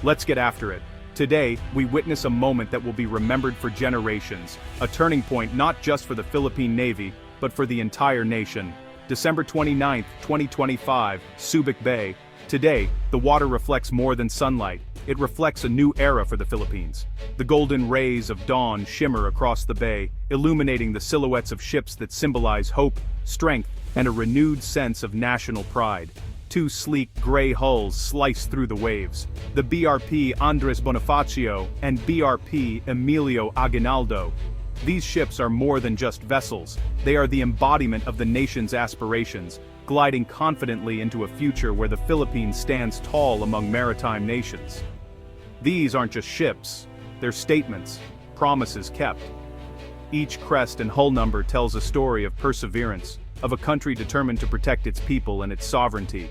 Let's get after it. Today, we witness a moment that will be remembered for generations, a turning point not just for the Philippine Navy, but for the entire nation. December 29, 2025, Subic Bay. Today, the water reflects more than sunlight. It reflects a new era for the Philippines. The golden rays of dawn shimmer across the bay, illuminating the silhouettes of ships that symbolize hope, strength, and a renewed sense of national pride. Two sleek gray hulls slice through the waves. The BRP Andres Bonifacio and BRP Emilio Aguinaldo. These ships are more than just vessels. They are the embodiment of the nation's aspirations, gliding confidently into a future where the Philippines stands tall among maritime nations. These aren't just ships, they're statements, promises kept. Each crest and hull number tells a story of perseverance, of a country determined to protect its people and its sovereignty.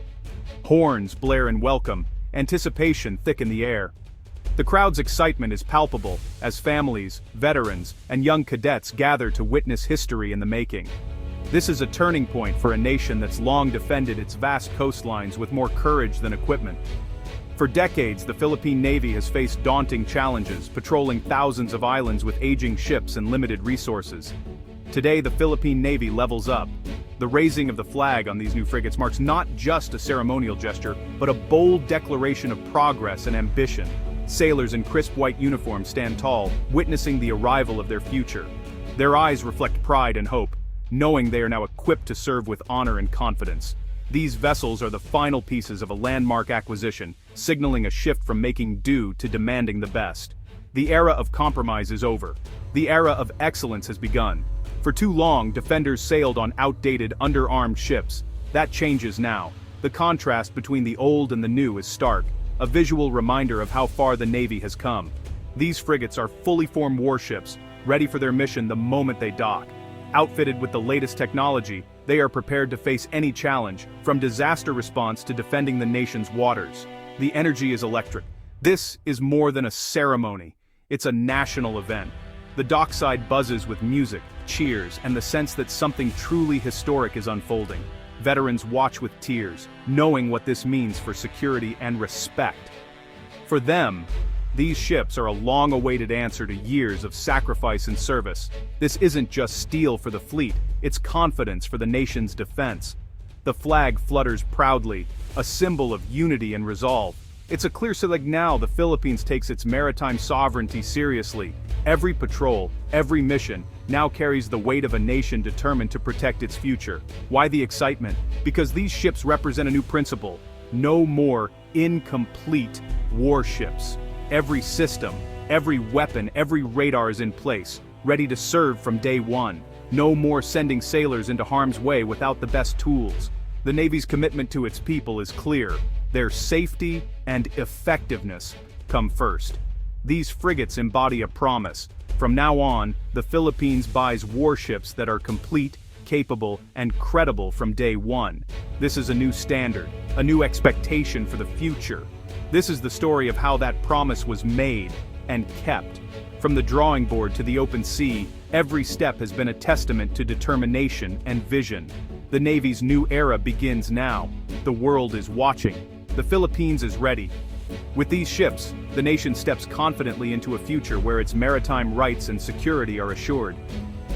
Horns blare in welcome, anticipation thick in the air. The crowd's excitement is palpable as families, veterans, and young cadets gather to witness history in the making. This is a turning point for a nation that's long defended its vast coastlines with more courage than equipment. For decades, the Philippine Navy has faced daunting challenges, patrolling thousands of islands with aging ships and limited resources. Today, the Philippine Navy levels up. The raising of the flag on these new frigates marks not just a ceremonial gesture, but a bold declaration of progress and ambition. Sailors in crisp white uniforms stand tall, witnessing the arrival of their future. Their eyes reflect pride and hope, knowing they are now equipped to serve with honor and confidence. These vessels are the final pieces of a landmark acquisition, signaling a shift from making do to demanding the best. The era of compromise is over. The era of excellence has begun. For too long, defenders sailed on outdated, underarmed ships. That changes now. The contrast between the old and the new is stark, a visual reminder of how far the Navy has come. These frigates are fully formed warships, ready for their mission the moment they dock. Outfitted with the latest technology, they are prepared to face any challenge, from disaster response to defending the nation's waters. The energy is electric. This is more than a ceremony. It's a national event. The dockside buzzes with music, cheers, and the sense that something truly historic is unfolding. Veterans watch with tears, knowing what this means for security and respect. For them, these ships are a long-awaited answer to years of sacrifice and service. This isn't just steel for the fleet, it's confidence for the nation's defense. The flag flutters proudly, a symbol of unity and resolve. It's a clear signal now the Philippines takes its maritime sovereignty seriously. Every patrol, every mission, now carries the weight of a nation determined to protect its future. Why the excitement? Because these ships represent a new principle. No more incomplete warships. Every system, every weapon, every radar is in place, ready to serve from day one. No more sending sailors into harm's way without the best tools. The Navy's commitment to its people is clear. Their safety and effectiveness come first. These frigates embody a promise. From now on, the Philippines buys warships that are complete, capable, and credible from day one. This is a new standard, a new expectation for the future. This is the story of how that promise was made and kept. From the drawing board to the open sea, every step has been a testament to determination and vision. The Navy's new era begins now. The world is watching. The Philippines is ready. With these ships, the nation steps confidently into a future where its maritime rights and security are assured.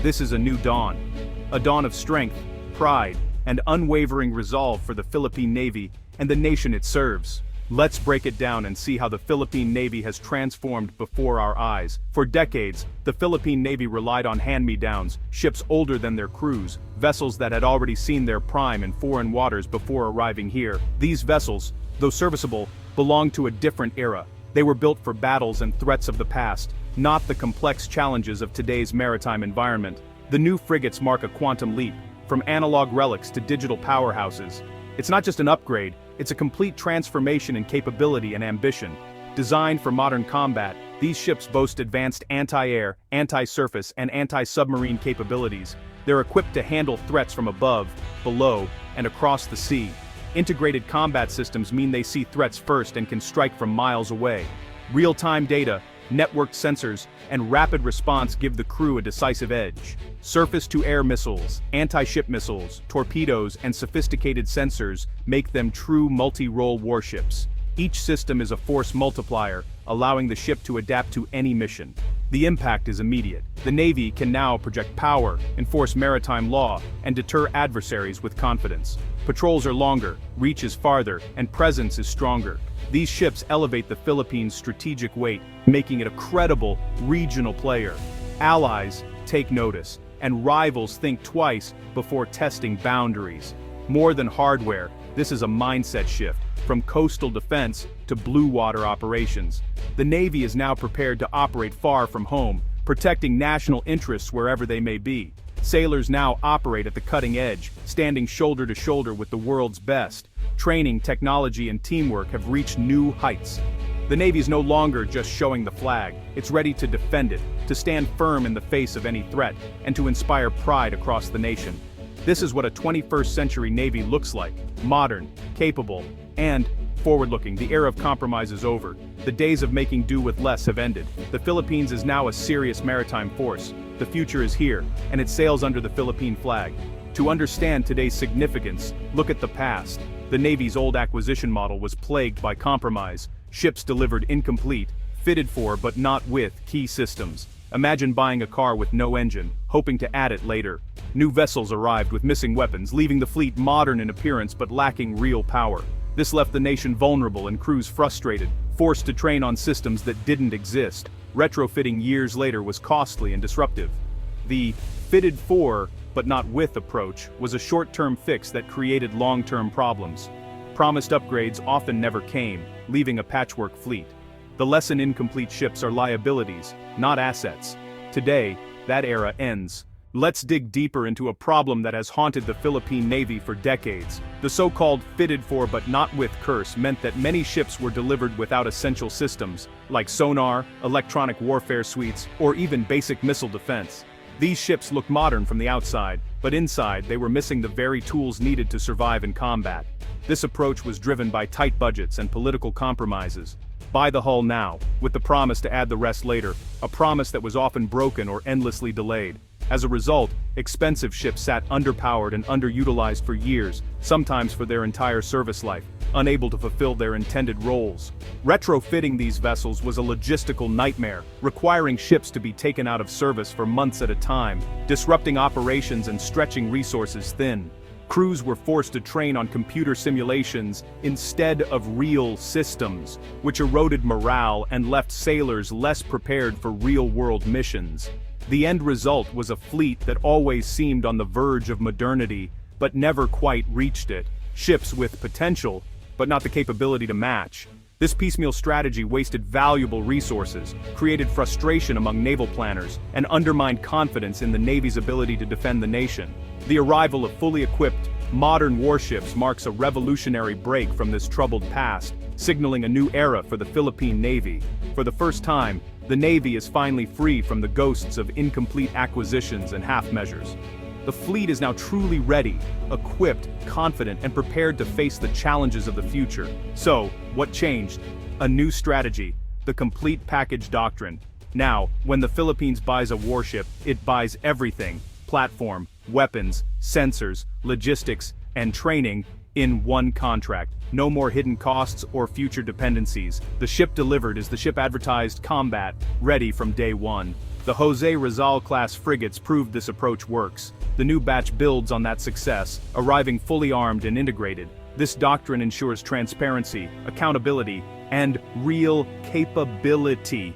This is a new dawn. A dawn of strength, pride, and unwavering resolve for the Philippine Navy and the nation it serves. Let's break it down and see how the Philippine Navy has transformed before our eyes. For decades, the Philippine Navy relied on hand-me-downs, ships older than their crews, vessels that had already seen their prime in foreign waters before arriving here. These vessels, though serviceable, belonged to a different era. They were built for battles and threats of the past, not the complex challenges of today's maritime environment. The new frigates mark a quantum leap, from analog relics to digital powerhouses. It's not just an upgrade, it's a complete transformation in capability and ambition. Designed for modern combat, these ships boast advanced anti-air, anti-surface, and anti-submarine capabilities. They're equipped to handle threats from above, below, and across the sea. Integrated combat systems mean they see threats first and can strike from miles away. Real-time data, networked sensors, and rapid response give the crew a decisive edge. Surface-to-air missiles, anti-ship missiles, torpedoes, and sophisticated sensors make them true multi-role warships. Each system is a force multiplier, allowing the ship to adapt to any mission. The impact is immediate. The Navy can now project power, enforce maritime law, and deter adversaries with confidence. Patrols are longer, reach is farther, and presence is stronger. These ships elevate the Philippines' strategic weight, making it a credible, regional player. Allies take notice, and rivals think twice before testing boundaries. More than hardware, this is a mindset shift, from coastal defense to blue water operations. The Navy is now prepared to operate far from home, protecting national interests wherever they may be. Sailors now operate at the cutting edge, standing shoulder to shoulder with the world's best. Training, technology, and teamwork have reached new heights. The Navy is no longer just showing the flag, it's ready to defend it, to stand firm in the face of any threat, and to inspire pride across the nation. This is what a 21st century Navy looks like: modern, capable, and forward-looking. The era of compromise is over. The days of making do with less have ended. The Philippines is now a serious maritime force. The future is here, and it sails under the Philippine flag. To understand today's significance, look at the past. The Navy's old acquisition model was plagued by compromise. Ships delivered incomplete, fitted for but not with key systems. Imagine buying a car with no engine, hoping to add it later. New vessels arrived with missing weapons, leaving the fleet modern in appearance but lacking real power. This left the nation vulnerable and crews frustrated, forced to train on systems that didn't exist. Retrofitting years later was costly and disruptive. The fitted for but not with approach was a short-term fix that created long-term problems. Promised upgrades often never came, leaving a patchwork fleet. The lesson: incomplete ships are liabilities, not assets. Today, that era ends. Let's dig deeper into a problem that has haunted the Philippine Navy for decades. The so-called fitted for but not with curse meant that many ships were delivered without essential systems, like sonar, electronic warfare suites, or even basic missile defense. These ships looked modern from the outside, but inside they were missing the very tools needed to survive in combat. This approach was driven by tight budgets and political compromises. Buy the hull now, with the promise to add the rest later, a promise that was often broken or endlessly delayed. As a result, expensive ships sat underpowered and underutilized for years, sometimes for their entire service life, unable to fulfill their intended roles. Retrofitting these vessels was a logistical nightmare, requiring ships to be taken out of service for months at a time, disrupting operations and stretching resources thin. Crews were forced to train on computer simulations instead of real systems, which eroded morale and left sailors less prepared for real-world missions. The end result was a fleet that always seemed on the verge of modernity, but never quite reached it. Ships with potential, but not the capability to match. This piecemeal strategy wasted valuable resources, created frustration among naval planners, and undermined confidence in the Navy's ability to defend the nation. The arrival of fully equipped, modern warships marks a revolutionary break from this troubled past, signaling a new era for the Philippine Navy. For the first time, the Navy is finally free from the ghosts of incomplete acquisitions and half-measures. The fleet is now truly ready, equipped, confident, and prepared to face the challenges of the future. So, what changed? A new strategy: the complete package doctrine. Now, when the Philippines buys a warship, it buys everything: platform, weapons, sensors, logistics, and training in one contract. No more hidden costs or future dependencies. The ship delivered is the ship advertised: combat, ready from day one. The Jose Rizal-class frigates proved this approach works. The new batch builds on that success, arriving fully armed and integrated. This doctrine ensures transparency, accountability, and real capability.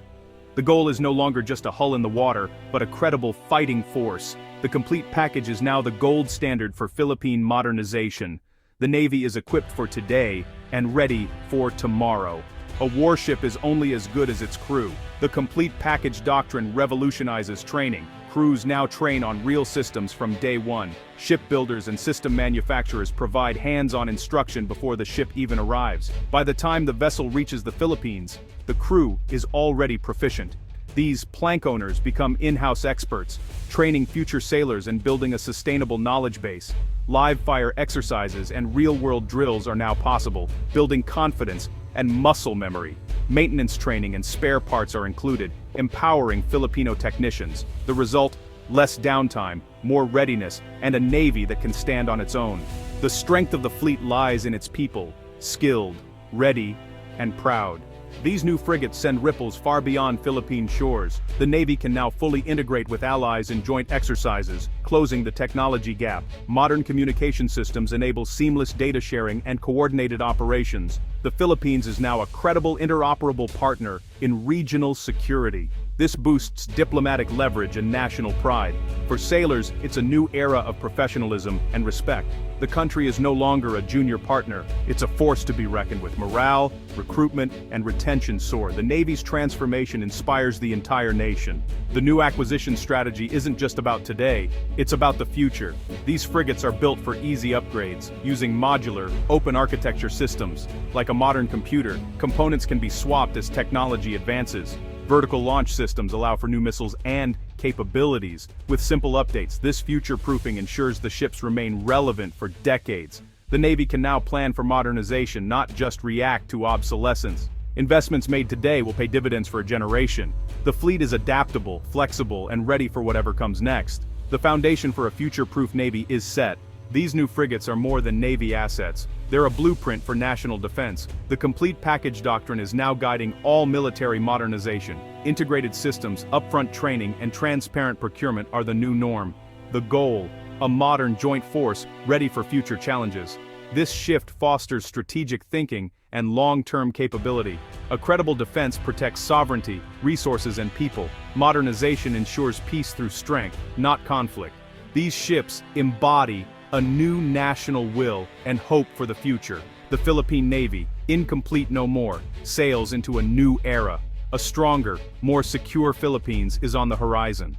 The goal is no longer just a hull in the water, but a credible fighting force. The complete package is now the gold standard for Philippine modernization. The Navy is equipped for today and ready for tomorrow. A warship is only as good as its crew. The complete package doctrine revolutionizes training. Crews now train on real systems from day one. Shipbuilders and system manufacturers provide hands-on instruction before the ship even arrives. By the time the vessel reaches the Philippines, the crew is already proficient. These plank owners become in-house experts, training future sailors and building a sustainable knowledge base. Live fire exercises and real-world drills are now possible, building confidence and muscle memory. Maintenance training and spare parts are included, empowering Filipino technicians. The result: less downtime, more readiness, and a Navy that can stand on its own. The strength of the fleet lies in its people: skilled, ready, and proud. These new frigates send ripples far beyond Philippine shores. The Navy can now fully integrate with allies in joint exercises, closing the technology gap. Modern communication systems enable seamless data sharing and coordinated operations. The Philippines is now a credible interoperable partner in regional security. This boosts diplomatic leverage and national pride. For sailors, it's a new era of professionalism and respect. The country is no longer a junior partner, it's a force to be reckoned with. Morale, recruitment, and retention soar. The Navy's transformation inspires the entire nation. The new acquisition strategy isn't just about today, it's about the future. These frigates are built for easy upgrades, using modular, open architecture systems. Like a modern computer, components can be swapped as technology advances. Vertical launch systems allow for new missiles and capabilities. With simple updates, this future-proofing ensures the ships remain relevant for decades. The Navy can now plan for modernization, not just react to obsolescence. Investments made today will pay dividends for a generation. The fleet is adaptable, flexible, and ready for whatever comes next. The foundation for a future-proof Navy is set. These new frigates are more than Navy assets. They're a blueprint for national defense. The complete package doctrine is now guiding all military modernization. Integrated systems, upfront training, and transparent procurement are the new norm. The goal: a modern joint force ready for future challenges. This shift fosters strategic thinking and long-term capability. A credible defense protects sovereignty, resources, and people. Modernization ensures peace through strength, not conflict. These ships embody a new national will and hope for the future. The Philippine Navy, incomplete no more, sails into a new era. A stronger, more secure Philippines is on the horizon.